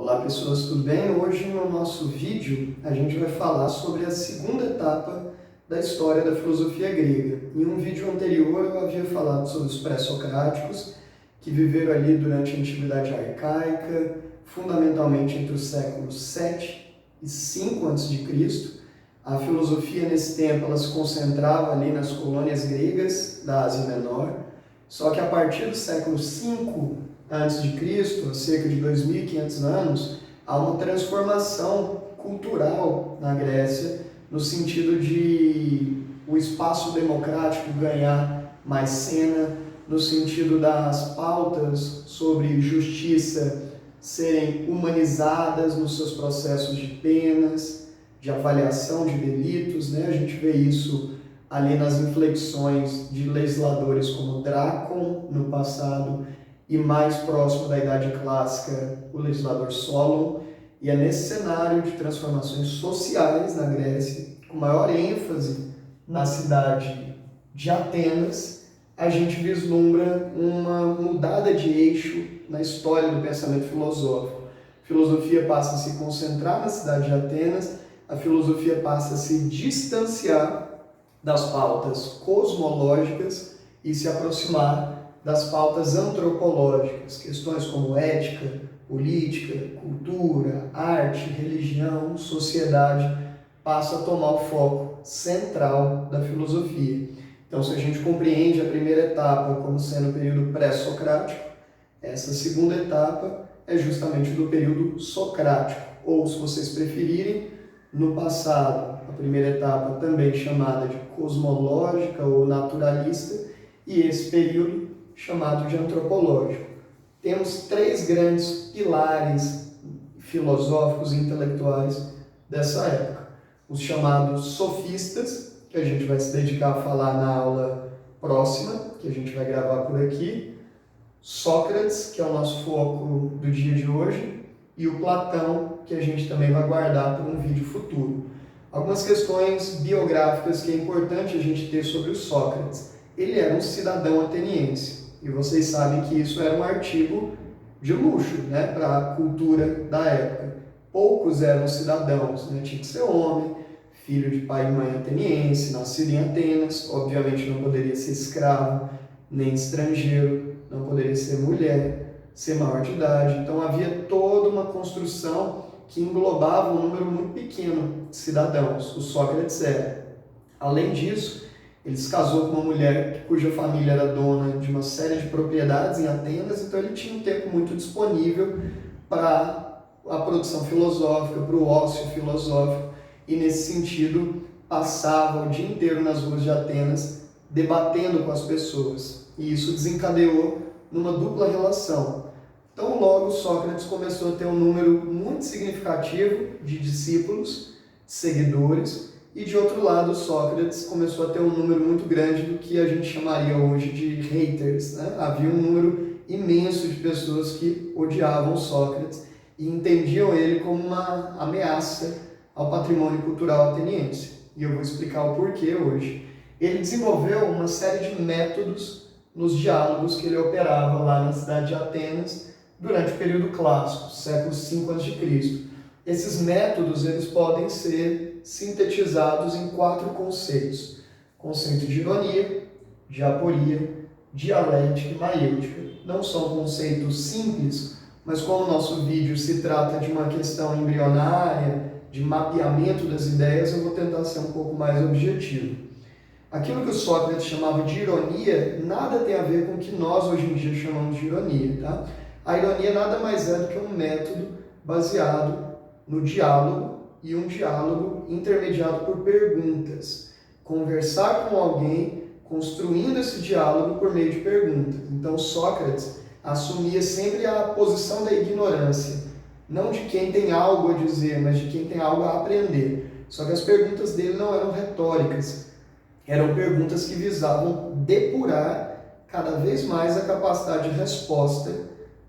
Olá pessoas, tudo bem? Hoje no nosso vídeo a gente vai falar sobre a segunda etapa da história da filosofia grega. Em um vídeo anterior eu havia falado sobre os pré-socráticos, que viveram ali durante a Antiguidade Arcaica, fundamentalmente entre os séculos 7 e 5 a.C. A filosofia nesse tempo ela se concentrava ali nas colônias gregas da Ásia Menor, só que a partir do século 5 antes de Cristo, há cerca de 2.500 anos, há uma transformação cultural na Grécia, no sentido de o espaço democrático ganhar mais cena, no sentido das pautas sobre justiça serem humanizadas nos seus processos de penas, de avaliação de delitos, né? A gente vê isso ali nas inflexões de legisladores como Drácon no passado, e mais próximo da Idade Clássica, o legislador Solon. E é nesse cenário de transformações sociais na Grécia, com maior ênfase na cidade de Atenas, a gente vislumbra uma mudada de eixo na história do pensamento filosófico. A filosofia passa a se concentrar na cidade de Atenas, a filosofia passa a se distanciar das pautas cosmológicas e se aproximar das pautas antropológicas, questões como ética, política, cultura, arte, religião, sociedade, passam a tomar o foco central da filosofia. Então, se a gente compreende a primeira etapa como sendo o período pré-socrático, essa segunda etapa é justamente do período socrático, ou, se vocês preferirem, no passado, a primeira etapa também chamada de cosmológica ou naturalista, e esse período chamado de antropológico. Temos três grandes pilares filosóficos e intelectuais dessa época. Os chamados sofistas, que a gente vai se dedicar a falar na aula próxima, que a gente vai gravar por aqui. Sócrates, que é o nosso foco do dia de hoje, e o Platão, que a gente também vai guardar para um vídeo futuro. Algumas questões biográficas que é importante a gente ter sobre o Sócrates. Ele era um cidadão ateniense. E vocês sabem que isso era um artigo de luxo, né, para a cultura da época. Poucos eram cidadãos, né? Tinha que ser homem, filho de pai e mãe ateniense, nascido em Atenas, obviamente não poderia ser escravo, nem estrangeiro, não poderia ser mulher, ser maior de idade. Então havia toda uma construção que englobava um número muito pequeno de cidadãos. O Sócrates era. Além disso, ele se casou com uma mulher cuja família era dona de uma série de propriedades em Atenas, então ele tinha um tempo muito disponível para a produção filosófica, para o ócio filosófico, e nesse sentido passava o dia inteiro nas ruas de Atenas debatendo com as pessoas, e isso desencadeou numa dupla relação. Então logo Sócrates começou a ter um número muito significativo de discípulos, seguidores, e de outro lado, Sócrates começou a ter um número muito grande do que a gente chamaria hoje de haters, né? Havia um número imenso de pessoas que odiavam Sócrates e entendiam ele como uma ameaça ao patrimônio cultural ateniense. E eu vou explicar o porquê hoje. Ele desenvolveu uma série de métodos nos diálogos que ele operava lá na cidade de Atenas durante o período clássico, século 5 a.C. Esses métodos eles podem ser sintetizados em 4 conceitos: conceito de ironia, de aporia, dialética e maêutica. Não são conceitos simples, mas como o nosso vídeo se trata de uma questão embrionária, de mapeamento das ideias, eu vou tentar ser um pouco mais objetivo. Aquilo que o Sócrates chamava de ironia nada tem a ver com o que nós hoje em dia chamamos de ironia, tá? A ironia nada mais é do que um método baseado no diálogo, e um diálogo intermediado por perguntas. Conversar com alguém construindo esse diálogo por meio de perguntas. Então Sócrates assumia sempre a posição da ignorância, não de quem tem algo a dizer, mas de quem tem algo a aprender. Só que as perguntas dele não eram retóricas, eram perguntas que visavam depurar cada vez mais a capacidade de resposta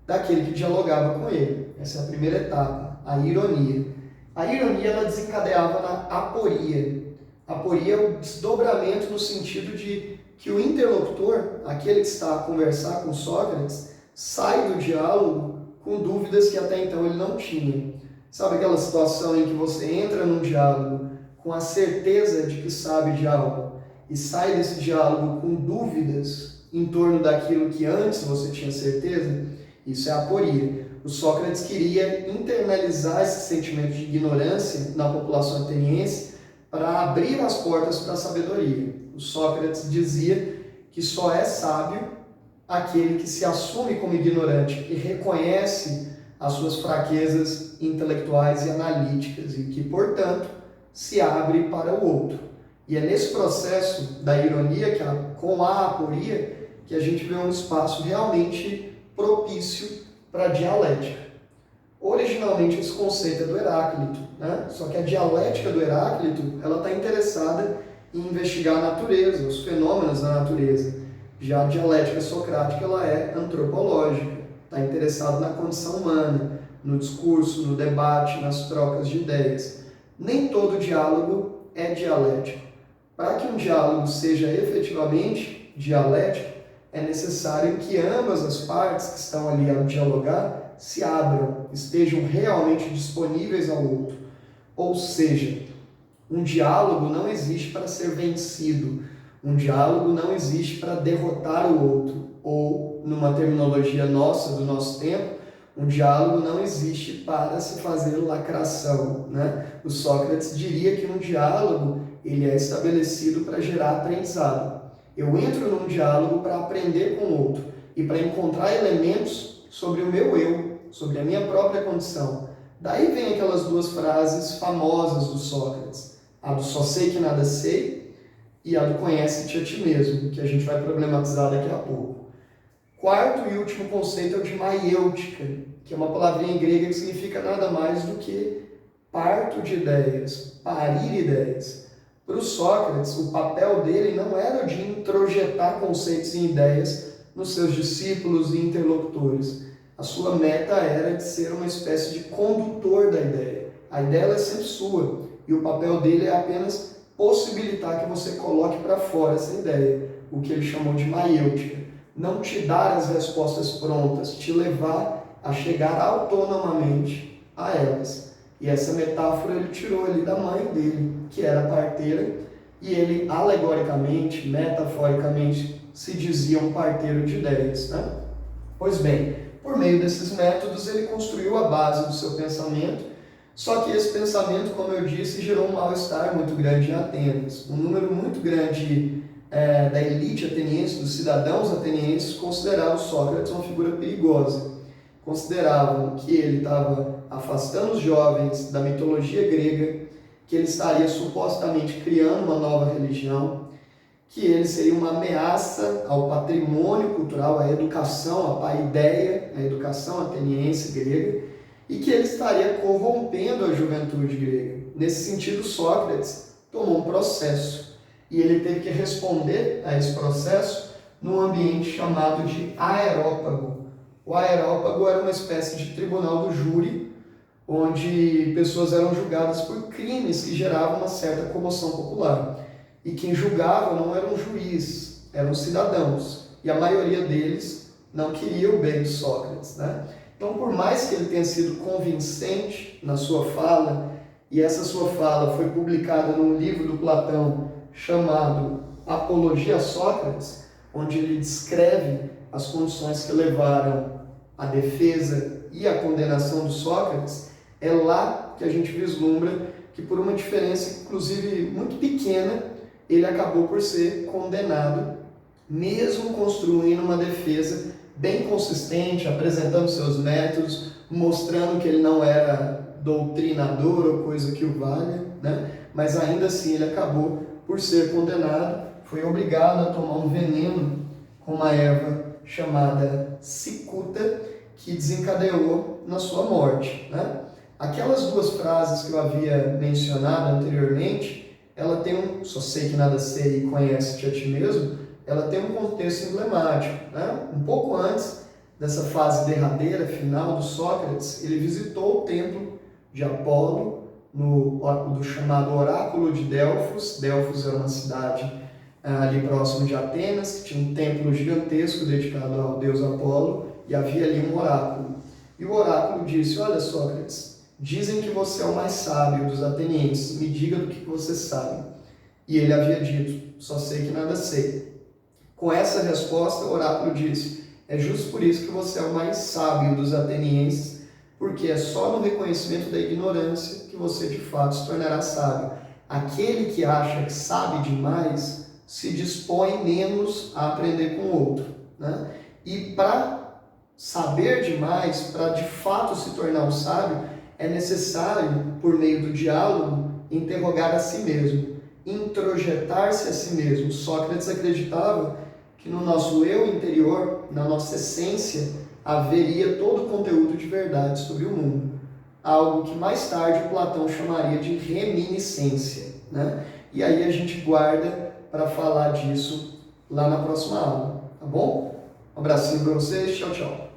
daquele que dialogava com ele. Essa é a primeira etapa, a ironia. A ironia ela desencadeava na aporia. Aporia é o desdobramento no sentido de que o interlocutor, aquele que está a conversar com Sócrates, sai do diálogo com dúvidas que até então ele não tinha. Sabe aquela situação em que você entra num diálogo com a certeza de que sabe de algo e sai desse diálogo com dúvidas em torno daquilo que antes você tinha certeza? Isso é aporia. O Sócrates queria internalizar esse sentimento de ignorância na população ateniense para abrir as portas para a sabedoria. O Sócrates dizia que só é sábio aquele que se assume como ignorante e reconhece as suas fraquezas intelectuais e analíticas e que, portanto, se abre para o outro. E é nesse processo da ironia, com a aporia, que a gente vê um espaço realmente propício para a dialética. Originalmente esse conceito é do Heráclito, né? Só que a dialética do Heráclito ela está interessada em investigar a natureza, os fenômenos da natureza. Já a dialética socrática ela é antropológica, está interessada na condição humana, no discurso, no debate, nas trocas de ideias. Nem todo diálogo é dialético. Para que um diálogo seja efetivamente dialético, é necessário que ambas as partes que estão ali a dialogar se abram, estejam realmente disponíveis ao outro. Ou seja, um diálogo não existe para ser vencido, um diálogo não existe para derrotar o outro, ou, numa terminologia nossa, do nosso tempo, um diálogo não existe para se fazer lacração, né? O Sócrates diria que um diálogo ele é estabelecido para gerar aprendizado. Eu entro num diálogo para aprender com o outro e para encontrar elementos sobre o meu eu, sobre a minha própria condição. Daí vem aquelas duas frases famosas do Sócrates, a do só sei que nada sei e a do conhece-te a ti mesmo, que a gente vai problematizar daqui a pouco. Quarto e último conceito é o de maiêutica, que é uma palavrinha grega que significa nada mais do que parto de ideias, parir ideias. Para o Sócrates, o papel dele não era o de introjetar conceitos e ideias nos seus discípulos e interlocutores. A sua meta era de ser uma espécie de condutor da ideia. A ideia é sempre sua e o papel dele é apenas possibilitar que você coloque para fora essa ideia, o que ele chamou de maiêutica. Não te dar as respostas prontas, te levar a chegar autonomamente a elas. E essa metáfora ele tirou ali da mãe dele, que era parteira, e ele alegoricamente, metaforicamente, se dizia um parteiro de ideias, né? Pois bem, por meio desses métodos ele construiu a base do seu pensamento, só que esse pensamento, como eu disse, gerou um mal-estar muito grande em Atenas. Um número muito grande da elite ateniense, dos cidadãos atenienses, consideravam Sócrates uma figura perigosa. Consideravam que ele estava afastando os jovens da mitologia grega, que ele estaria supostamente criando uma nova religião, que ele seria uma ameaça ao patrimônio cultural, à educação, à paideia, à educação ateniense grega, e que ele estaria corrompendo a juventude grega. Nesse sentido, Sócrates tomou um processo, e ele teve que responder a esse processo num ambiente chamado de aerópago. O aerópago era uma espécie de tribunal do júri, onde pessoas eram julgadas por crimes que geravam uma certa comoção popular. E quem julgava não era um juiz, eram cidadãos. E a maioria deles não queria o bem de Sócrates, né? Então, por mais que ele tenha sido convincente na sua fala, e essa sua fala foi publicada num livro do Platão chamado Apologia a Sócrates, onde ele descreve as condições que levaram à defesa e à condenação de Sócrates, é lá que a gente vislumbra que, por uma diferença, inclusive muito pequena, ele acabou por ser condenado, mesmo construindo uma defesa bem consistente, apresentando seus métodos, mostrando que ele não era doutrinador ou coisa que o valha, né? Mas ainda assim ele acabou por ser condenado, foi obrigado a tomar um veneno com uma erva chamada cicuta, que desencadeou na sua morte, né? Aquelas duas frases que eu havia mencionado anteriormente, ela tem só sei que nada sei e conhece-te a ti mesmo, ela tem um contexto emblemático, né? Um pouco antes dessa fase derradeira, final do Sócrates, ele visitou o templo de Apolo, do chamado Oráculo de Delfos. Delfos era uma cidade ali próximo de Atenas, que tinha um templo gigantesco dedicado ao deus Apolo, e havia ali um oráculo. E o oráculo disse: olha, Sócrates, dizem que você é o mais sábio dos atenienses, me diga do que você sabe. E ele havia dito: só sei que nada sei. Com essa resposta, o oráculo disse: é justo por isso que você é o mais sábio dos atenienses, porque é só no reconhecimento da ignorância que você de fato se tornará sábio. Aquele que acha que sabe demais se dispõe menos a aprender com o outro, né? E para saber demais, para de fato se tornar um sábio, é necessário, por meio do diálogo, interrogar a si mesmo, introjetar-se a si mesmo. Sócrates acreditava que no nosso eu interior, na nossa essência, haveria todo o conteúdo de verdade sobre o mundo. Algo que mais tarde Platão chamaria de reminiscência, né? E aí a gente guarda para falar disso lá na próxima aula, tá bom? Um abracinho para vocês, tchau, tchau.